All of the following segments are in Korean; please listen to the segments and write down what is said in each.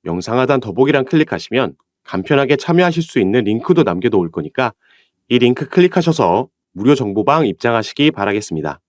영상 하단 더보기란 클릭하시면 간편하게 참여하실 수 있는 링크도 남겨놓을 거니까 이 링크 클릭하셔서 무료 정보방 입장하시기 바라겠습니다.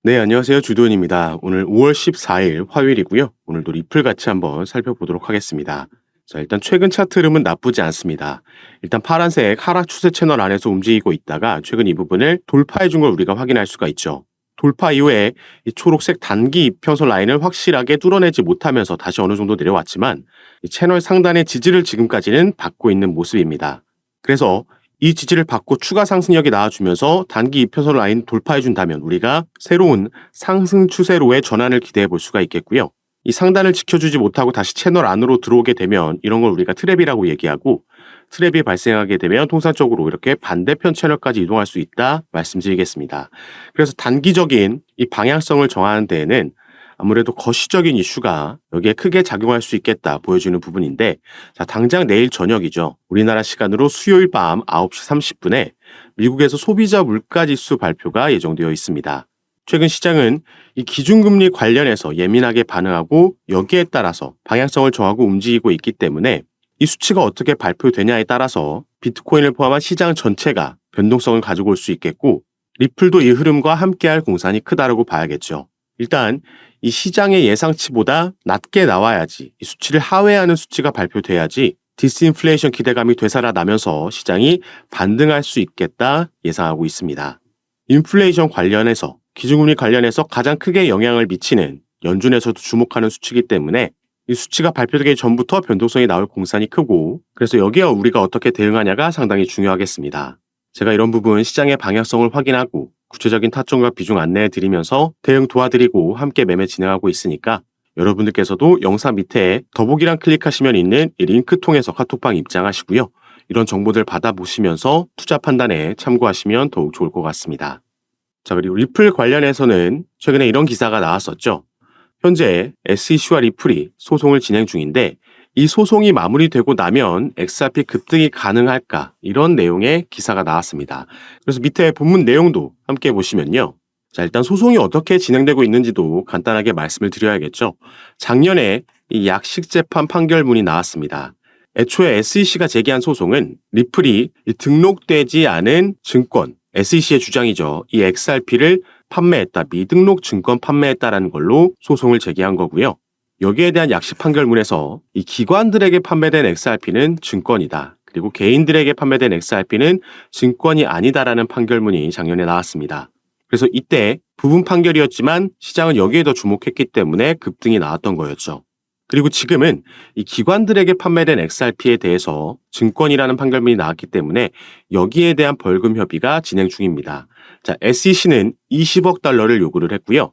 네, 안녕하세요. 주도현입니다. 오늘 5월 14일 화요일이고요. 오늘도 리플 같이 한번 살펴보도록 하겠습니다. 자, 일단 최근 차트 흐름은 나쁘지 않습니다. 일단 파란색 하락 추세 채널 안에서 움직이고 있다가 최근 이 부분을 돌파해 준 걸 우리가 확인할 수가 있죠. 돌파 이후에 이 초록색 단기 이평선 라인을 확실하게 뚫어내지 못하면서 다시 어느 정도 내려왔지만 이 채널 상단의 지지를 지금까지는 받고 있는 모습입니다. 그래서 이 지지를 받고 추가 상승력이 나와주면서 단기 이평선 라인 돌파해준다면 우리가 새로운 상승 추세로의 전환을 기대해 볼 수가 있겠고요. 이 상단을 지켜주지 못하고 다시 채널 안으로 들어오게 되면 이런 걸 우리가 트랩이라고 얘기하고, 트랩이 발생하게 되면 통상적으로 이렇게 반대편 채널까지 이동할 수 있다 말씀드리겠습니다. 그래서 단기적인 이 방향성을 정하는 데에는 아무래도 거시적인 이슈가 여기에 크게 작용할 수 있겠다 보여지는 부분인데, 자, 당장 내일 저녁이죠. 우리나라 시간으로 수요일 밤 9시 30분에 미국에서 소비자 물가지수 발표가 예정되어 있습니다. 최근 시장은 이 기준금리 관련해서 예민하게 반응하고 여기에 따라서 방향성을 정하고 움직이고 있기 때문에 이 수치가 어떻게 발표되냐에 따라서 비트코인을 포함한 시장 전체가 변동성을 가지고 올 수 있겠고, 리플도 이 흐름과 함께할 공산이 크다라고 봐야겠죠. 일단 이 시장의 예상치보다 낮게 나와야지, 이 수치를 하회하는 수치가 발표돼야지 디스인플레이션 기대감이 되살아나면서 시장이 반등할 수 있겠다 예상하고 있습니다. 인플레이션 관련해서, 기준금리 관련해서 가장 크게 영향을 미치는 연준에서도 주목하는 수치이기 때문에 이 수치가 발표되기 전부터 변동성이 나올 공산이 크고, 그래서 여기에 우리가 어떻게 대응하냐가 상당히 중요하겠습니다. 제가 이런 부분 시장의 방향성을 확인하고 구체적인 타점과 비중 안내해 드리면서 대응 도와드리고 함께 매매 진행하고 있으니까 여러분들께서도 영상 밑에 더보기란 클릭하시면 있는 이 링크 통해서 카톡방 입장하시고요. 이런 정보들 받아보시면서 투자 판단에 참고하시면 더욱 좋을 것 같습니다. 자, 그리고 리플 관련해서는 최근에 이런 기사가 나왔었죠. 현재 SEC와 리플이 소송을 진행 중인데 이 소송이 마무리되고 나면 XRP 급등이 가능할까, 이런 내용의 기사가 나왔습니다. 그래서 밑에 본문 내용도 함께 보시면요. 자, 일단 소송이 어떻게 진행되고 있는지도 간단하게 말씀을 드려야겠죠. 작년에 이 약식 재판 판결문이 나왔습니다. 애초에 SEC가 제기한 소송은 리플이 등록되지 않은 증권, SEC의 주장이죠. 이 XRP를 판매했다, 미등록 증권 판매했다라는 걸로 소송을 제기한 거고요. 여기에 대한 약식 판결문에서 이 기관들에게 판매된 XRP는 증권이다, 그리고 개인들에게 판매된 XRP는 증권이 아니다라는 판결문이 작년에 나왔습니다. 그래서 이때 부분 판결이었지만 시장은 여기에 더 주목했기 때문에 급등이 나왔던 거였죠. 그리고 지금은 이 기관들에게 판매된 XRP에 대해서 증권이라는 판결문이 나왔기 때문에 여기에 대한 벌금 협의가 진행 중입니다. 자, SEC는 20억 달러를 요구를 했고요.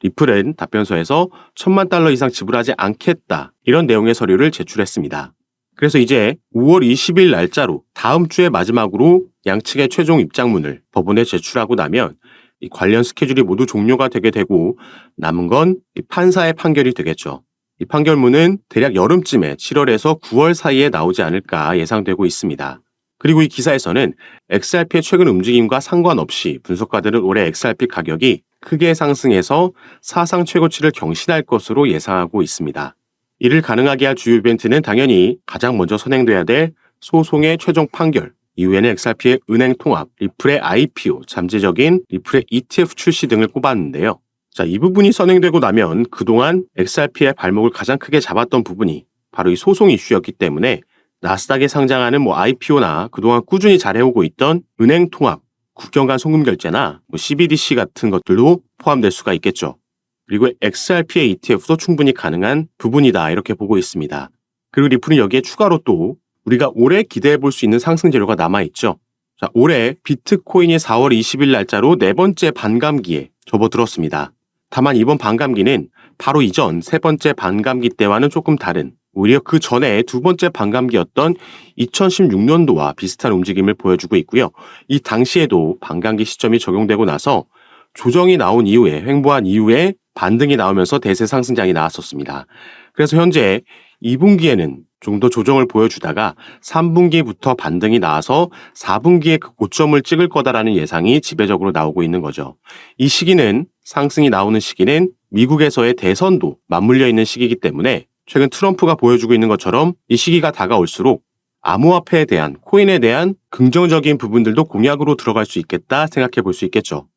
리플은 답변서에서 1,000만 달러 이상 지불하지 않겠다, 이런 내용의 서류를 제출했습니다. 그래서 이제 5월 20일 날짜로 다음 주에 마지막으로 양측의 최종 입장문을 법원에 제출하고 나면 이 관련 스케줄이 모두 종료가 되게 되고 남은 건 이 판사의 판결이 되겠죠. 이 판결문은 대략 여름쯤에 7월에서 9월 사이에 나오지 않을까 예상되고 있습니다. 그리고 이 기사에서는 XRP의 최근 움직임과 상관없이 분석가들은 올해 XRP 가격이 크게 상승해서 사상 최고치를 경신할 것으로 예상하고 있습니다. 이를 가능하게 할 주요 이벤트는 당연히 가장 먼저 선행돼야 될 소송의 최종 판결, 이후에는 XRP의 은행 통합, 리플의 IPO, 잠재적인 리플의 ETF 출시 등을 꼽았는데요. 자, 이 부분이 선행되고 나면 그동안 XRP의 발목을 가장 크게 잡았던 부분이 바로 이 소송 이슈였기 때문에 나스닥에 상장하는 IPO나 그동안 꾸준히 잘해오고 있던 은행 통합, 국경 간 송금 결제나 CBDC 같은 것들도 포함될 수가 있겠죠. 그리고 XRP의 ETF도 충분히 가능한 부분이다, 이렇게 보고 있습니다. 그리고 리플은 여기에 추가로 또 우리가 올해 기대해 볼 수 있는 상승 재료가 남아있죠. 자, 올해 비트코인이 4월 20일 날짜로 네 번째 반감기에 접어들었습니다. 다만 이번 반감기는 바로 이전 세 번째 반감기 때와는 조금 다른, 오히려 그 전에 두 번째 반감기였던 2016년도와 비슷한 움직임을 보여주고 있고요. 이 당시에도 반감기 시점이 적용되고 나서 조정이 나온 이후에, 횡보한 이후에 반등이 나오면서 대세 상승장이 나왔었습니다. 그래서 현재 2분기에는 좀 더 조정을 보여주다가 3분기부터 반등이 나와서 4분기에 그 고점을 찍을 거다라는 예상이 지배적으로 나오고 있는 거죠. 이 시기는, 상승이 나오는 시기는 미국에서의 대선도 맞물려 있는 시기이기 때문에 최근 트럼프가 보여주고 있는 것처럼 이 시기가 다가올수록 암호화폐에 대한, 코인에 대한 긍정적인 부분들도 공약으로 들어갈 수 있겠다 생각해 볼 수 있겠죠.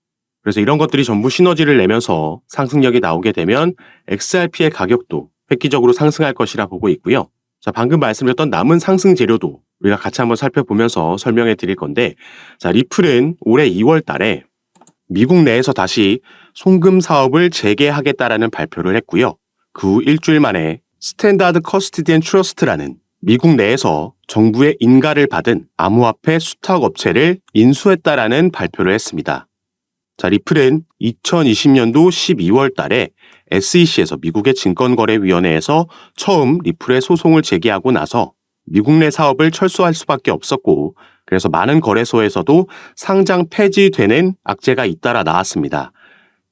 그래서 이런 것들이 전부 시너지를 내면서 상승력이 나오게 되면 XRP의 가격도 획기적으로 상승할 것이라 보고 있고요. 자, 방금 말씀드렸던 남은 상승 재료도 우리가 같이 한번 살펴보면서 설명해 드릴 건데, 자, 리플은 올해 2월 달에 미국 내에서 다시 송금 사업을 재개하겠다라는 발표를 했고요. 그 후 일주일 만에 스탠다드 커스티디언 트러스트라는 미국 내에서 정부의 인가를 받은 암호화폐 수탁 업체를 인수했다라는 발표를 했습니다. 자, 리플은 2020년도 12월 달에 SEC에서 미국의 증권거래위원회에서 처음 리플의 소송을 제기하고 나서 미국 내 사업을 철수할 수밖에 없었고, 그래서 많은 거래소에서도 상장 폐지되는 악재가 잇따라 나왔습니다.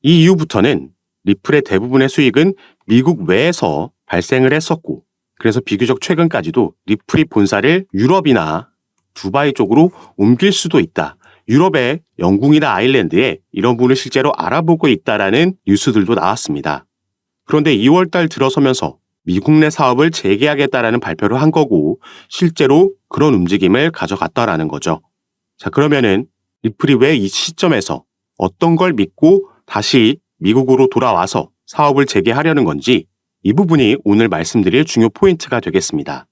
이 이후부터는 리플의 대부분의 수익은 미국 외에서 발생을 했었고, 그래서 비교적 최근까지도 리플이 본사를 유럽이나 두바이 쪽으로 옮길 수도 있다. 유럽의 영국이나 아일랜드에 이런 부분을 실제로 알아보고 있다라는 뉴스들도 나왔습니다. 그런데 2월 달 들어서면서 미국 내 사업을 재개하겠다라는 발표를 한 거고, 실제로 그런 움직임을 가져갔다라는 거죠. 자, 그러면은 리플이 왜 이 시점에서 어떤 걸 믿고 다시 미국으로 돌아와서 사업을 재개하려는 건지, 이 부분이 오늘 말씀드릴 중요 포인트가 되겠습니다.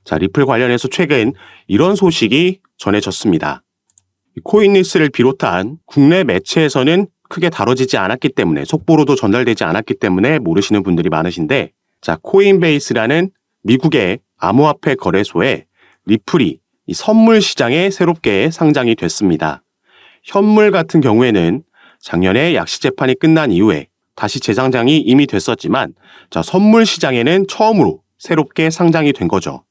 자, 리플 관련해서 최근 이런 소식이 전해졌습니다. 코인리스를 비롯한 국내 매체에서는 크게 다뤄지지 않았기 때문에, 속보로도 전달되지 않았기 때문에 모르시는 분들이 많으신데, 자, 코인베이스라는 미국의 암호화폐 거래소에 리플이 이 선물 시장에 새롭게 상장이 됐습니다. 현물 같은 경우에는 작년에 약시 재판이 끝난 이후에 다시 재상장이 이미 됐었지만, 자, 선물 시장에는 처음으로 새롭게 상장이 된 거죠.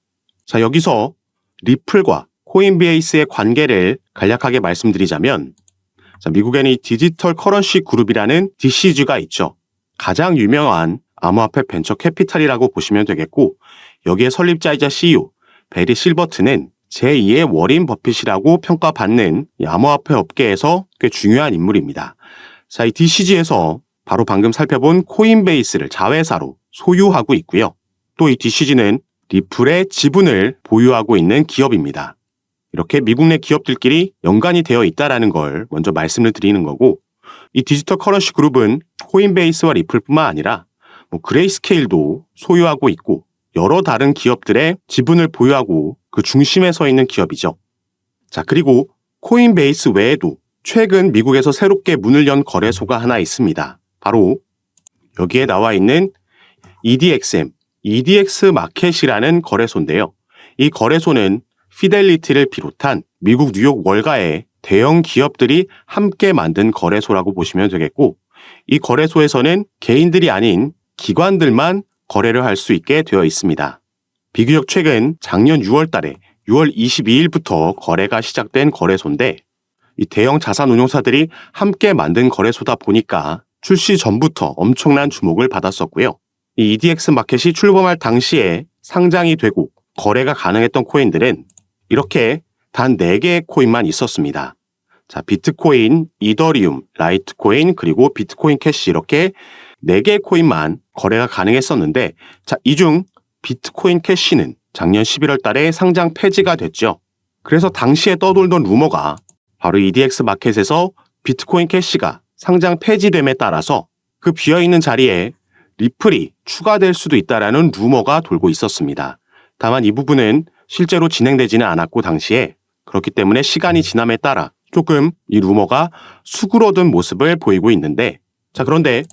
자, 여기서 리플과 코인베이스의 관계를 간략하게 말씀드리자면, 자, 미국에는 이 디지털 커런시 그룹이라는 DCG가 있죠. 가장 유명한 암호화폐 벤처 캐피탈이라고 보시면 되겠고, 여기에 설립자이자 CEO 베리 실버트는 제2의 워린 버핏이라고 평가받는 이 암호화폐 업계에서 꽤 중요한 인물입니다. 자, 이 DCG에서 바로 방금 살펴본 코인베이스를 자회사로 소유하고 있고요. 또 이 DCG는 리플의 지분을 보유하고 있는 기업입니다. 이렇게 미국 내 기업들끼리 연관이 되어 있다는 걸 먼저 말씀을 드리는 거고, 이 디지털 커런시 그룹은 코인베이스와 리플뿐만 아니라 그레이스케일도 소유하고 있고, 여러 다른 기업들의 지분을 보유하고 그 중심에 서 있는 기업이죠. 자, 그리고 코인베이스 외에도 최근 미국에서 새롭게 문을 연 거래소가 하나 있습니다. 바로 여기에 나와 있는 EDXM, EDX 마켓이라는 거래소인데요. 이 거래소는 피델리티를 비롯한 미국 뉴욕 월가의 대형 기업들이 함께 만든 거래소라고 보시면 되겠고, 이 거래소에서는 개인들이 아닌 기관들만 거래를 할 수 있게 되어 있습니다. 비교적 최근 작년 6월 달에 6월 22일부터 거래가 시작된 거래소인데, 이 대형 자산 운용사들이 함께 만든 거래소다 보니까 출시 전부터 엄청난 주목을 받았었고요. 이 EDX 마켓이 출범할 당시에 상장이 되고 거래가 가능했던 코인들은 이렇게 단 4개의 코인만 있었습니다. 자, 비트코인, 이더리움, 라이트코인, 그리고 비트코인 캐시, 이렇게 4개의 코인만 거래가 가능했었는데, 자, 이 중 비트코인 캐시는 작년 11월 달에 상장 폐지가 됐죠. 그래서 당시에 떠돌던 루머가 바로 EDX 마켓에서 비트코인 캐시가 상장 폐지됨에 따라서 그 비어있는 자리에 리플이 추가될 수도 있다라는 루머가 돌고 있었습니다. 다만 이 부분은 실제로 진행되지는 않았고, 당시에 그렇기 때문에 시간이 지남에 따라 조금 이 루머가 수그러든 모습을 보이고 있는데, 자, 그런데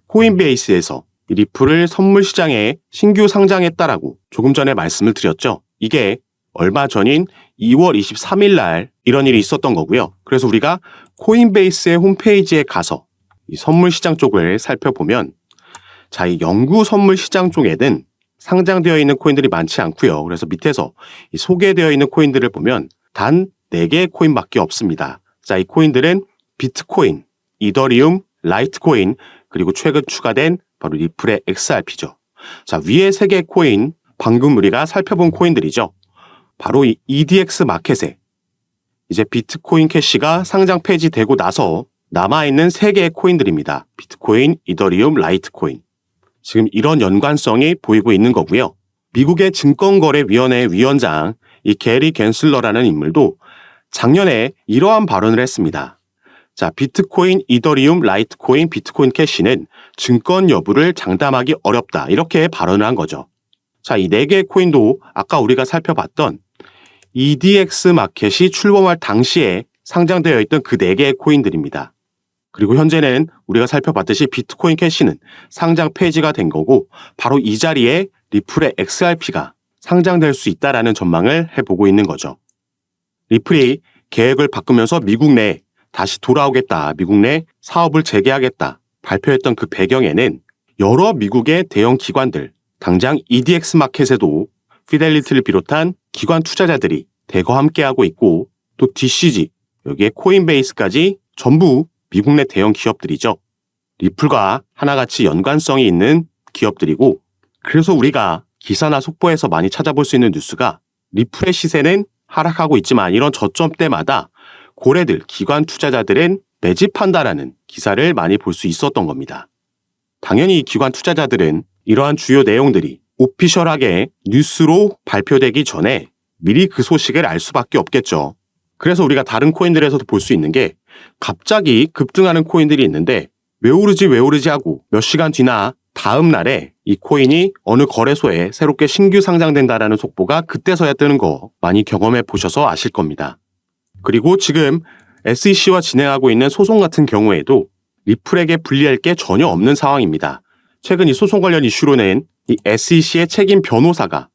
코인베이스에서 이 리플을 선물 시장에 신규 상장했다라고 조금 전에 말씀을 드렸죠. 이게 얼마 전인 2월 23일 날 이런 일이 있었던 거고요. 그래서 우리가 코인베이스의 홈페이지에 가서 이 선물 시장 쪽을 살펴보면, 자, 이 영구 선물 시장 쪽에는 상장되어 있는 코인들이 많지 않고요. 그래서 밑에서 이 소개되어 있는 코인들을 보면 단 4개의 코인밖에 없습니다. 자, 이 코인들은 비트코인, 이더리움, 라이트코인, 그리고 최근 추가된 바로 리플의 XRP죠. 자, 위에 3개의 코인, 방금 우리가 살펴본 코인들이죠. 바로 이 EDX 마켓에 이제 비트코인 캐시가 상장 폐지되고 나서 남아있는 3개의 코인들입니다. 비트코인, 이더리움, 라이트코인. 지금 이런 연관성이 보이고 있는 거고요. 미국의 증권거래위원회 위원장 이 게리 갠슬러라는 인물도 작년에 이러한 발언을 했습니다. 자, 비트코인, 이더리움, 라이트코인, 비트코인 캐시는 증권 여부를 장담하기 어렵다. 이렇게 발언을 한 거죠. 자, 이 4개의 코인도 아까 우리가 살펴봤던 EDX 마켓이 출범할 당시에 상장되어 있던 그 4개의 코인들입니다. 그리고 현재는 우리가 살펴봤듯이 비트코인 캐시는 상장 폐지가 된 거고 바로 이 자리에 리플의 XRP가 상장될 수 있다라는 전망을 해보고 있는 거죠. 리플이 계획을 바꾸면서 미국 내에 다시 돌아오겠다, 미국 내 사업을 재개하겠다 발표했던 그 배경에는 여러 미국의 대형 기관들, 당장 EDX 마켓에도 피델리티를 비롯한 기관 투자자들이 대거 함께하고 있고 또 DCG, 여기에 코인베이스까지 전부 미국 내 대형 기업들이죠. 리플과 하나같이 연관성이 있는 기업들이고 그래서 우리가 기사나 속보에서 많이 찾아볼 수 있는 뉴스가 리플의 시세는 하락하고 있지만 이런 저점 때마다 고래들, 기관 투자자들은 매집한다라는 기사를 많이 볼 수 있었던 겁니다. 당연히 기관 투자자들은 이러한 주요 내용들이 오피셜하게 뉴스로 발표되기 전에 미리 그 소식을 알 수밖에 없겠죠. 그래서 우리가 다른 코인들에서도 볼 수 있는 게 갑자기 급등하는 코인들이 있는데 왜 오르지 하고 몇 시간 뒤나 다음 날에 이 코인이 어느 거래소에 새롭게 신규 상장된다라는 속보가 그때서야 뜨는 거 많이 경험해 보셔서 아실 겁니다. 그리고 지금 SEC와 진행하고 있는 소송 같은 경우에도 리플에게 불리할 게 전혀 없는 상황입니다. 최근 이 소송 관련 이슈로는 이 SEC의 책임 변호사가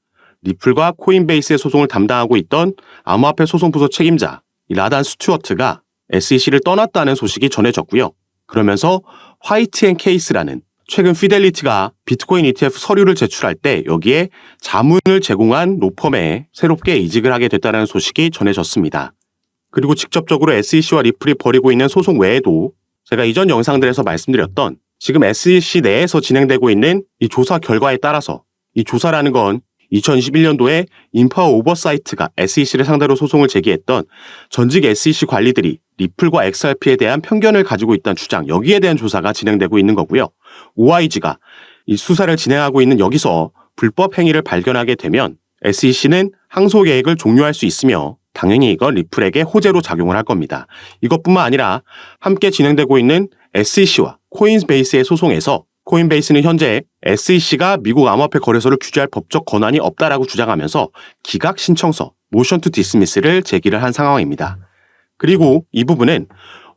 리플과 코인베이스의 소송을 담당하고 있던 암호화폐 소송부서 책임자 라단 스튜어트가 SEC를 떠났다는 소식이 전해졌고요. 그러면서 화이트 앤 케이스라는 최근 피델리티가 비트코인 ETF 서류를 제출할 때 여기에 자문을 제공한 로펌에 새롭게 이직을 하게 됐다는 소식이 전해졌습니다. 그리고 직접적으로 SEC와 리플이 벌이고 있는 소송 외에도 제가 이전 영상들에서 말씀드렸던 지금 SEC 내에서 진행되고 있는 이 조사 결과에 따라서 이 조사라는 건 2021년도에 인파워 오버사이트가 SEC를 상대로 소송을 제기했던 전직 SEC 관리들이 리플과 XRP에 대한 편견을 가지고 있다는 주장, 여기에 대한 조사가 진행되고 있는 거고요. OIG가 이 수사를 진행하고 있는 여기서 불법 행위를 발견하게 되면 SEC는 항소 계획을 종료할 수 있으며 당연히 이건 리플에게 호재로 작용을 할 겁니다. 이것뿐만 아니라 함께 진행되고 있는 SEC와 코인베이스의 소송에서 코인베이스는 현재 SEC가 미국 암호화폐 거래소를 규제할 법적 권한이 없다라고 주장하면서 기각 신청서 모션 투 디스미스를 제기를 한 상황입니다. 그리고 이 부분은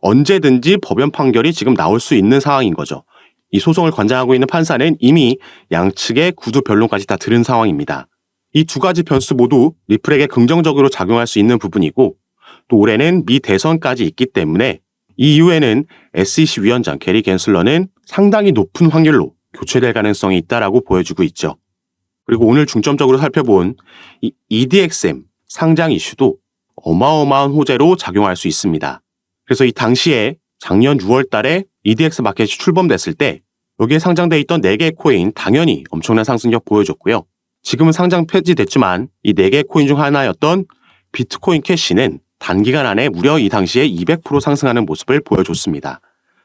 언제든지 법원 판결이 지금 나올 수 있는 상황인 거죠. 이 소송을 관장하고 있는 판사는 이미 양측의 구두 변론까지 다 들은 상황입니다. 이 두 가지 변수 모두 리플에게 긍정적으로 작용할 수 있는 부분이고 또 올해는 미 대선까지 있기 때문에 이 이후에는 SEC 위원장 게리 갠슬러는 상당히 높은 확률로 교체될 가능성이 있다라고 보여주고 있죠. 그리고 오늘 중점적으로 살펴본 이 EDXM 상장 이슈도 어마어마한 호재로 작용할 수 있습니다. 그래서 이 당시에 작년 6월 달에 EDX 마켓이 출범됐을 때 여기에 상장돼 있던 4개의 코인 당연히 엄청난 상승력 보여줬고요. 지금은 상장 폐지됐지만 이 4개의 코인 중 하나였던 비트코인 캐시는 단기간 안에 무려 이 당시에 200% 상승하는 모습을 보여줬습니다.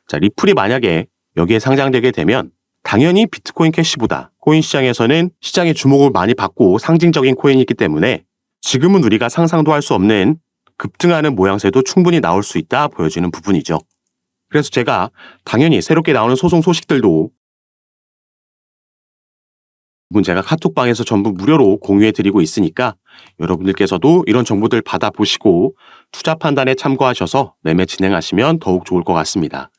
자, 리플이 만약에 여기에 상장되게 되면 당연히 비트코인 캐시보다 코인 시장에서는 시장의 주목을 많이 받고 상징적인 코인이기 때문에 지금은 우리가 상상도 할 수 없는 급등하는 모양새도 충분히 나올 수 있다 보여지는 부분이죠. 그래서 제가 당연히 새롭게 나오는 소송 소식들도 제가 카톡방에서 전부 무료로 공유해드리고 있으니까 여러분들께서도 이런 정보들 받아보시고 투자 판단에 참고하셔서 매매 진행하시면 더욱 좋을 것 같습니다.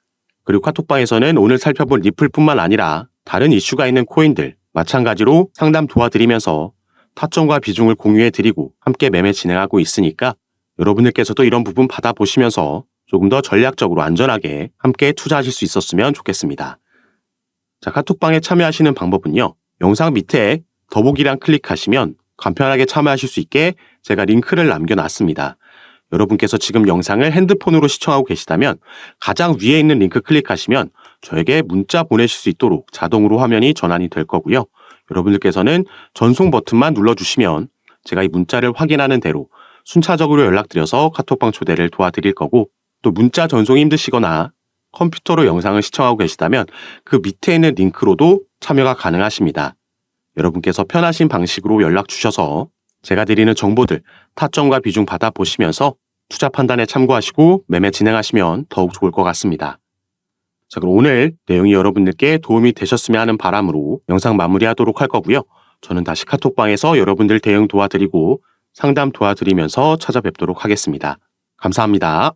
그리고 카톡방에서는 오늘 살펴본 리플뿐만 아니라 다른 이슈가 있는 코인들 마찬가지로 상담 도와드리면서 타점과 비중을 공유해드리고 함께 매매 진행하고 있으니까 여러분들께서도 이런 부분 받아보시면서 조금 더 전략적으로 안전하게 함께 투자하실 수 있었으면 좋겠습니다. 자, 카톡방에 참여하시는 방법은요. 영상 밑에 더보기란 클릭하시면 간편하게 참여하실 수 있게 제가 링크를 남겨놨습니다. 여러분께서 지금 영상을 핸드폰으로 시청하고 계시다면 가장 위에 있는 링크 클릭하시면 저에게 문자 보내실 수 있도록 자동으로 화면이 전환이 될 거고요. 여러분들께서는 전송 버튼만 눌러주시면 제가 이 문자를 확인하는 대로 순차적으로 연락드려서 카톡방 초대를 도와드릴 거고 또 문자 전송이 힘드시거나 컴퓨터로 영상을 시청하고 계시다면 그 밑에 있는 링크로도 참여가 가능하십니다. 여러분께서 편하신 방식으로 연락 주셔서 제가 드리는 정보들 타점과 비중 받아보시면서 투자 판단에 참고하시고 매매 진행하시면 더욱 좋을 것 같습니다. 자, 그럼 오늘 내용이 여러분들께 도움이 되셨으면 하는 바람으로 영상 마무리하도록 할 거고요. 저는 다시 카톡방에서 여러분들 대응 도와드리고 상담 도와드리면서 찾아뵙도록 하겠습니다. 감사합니다.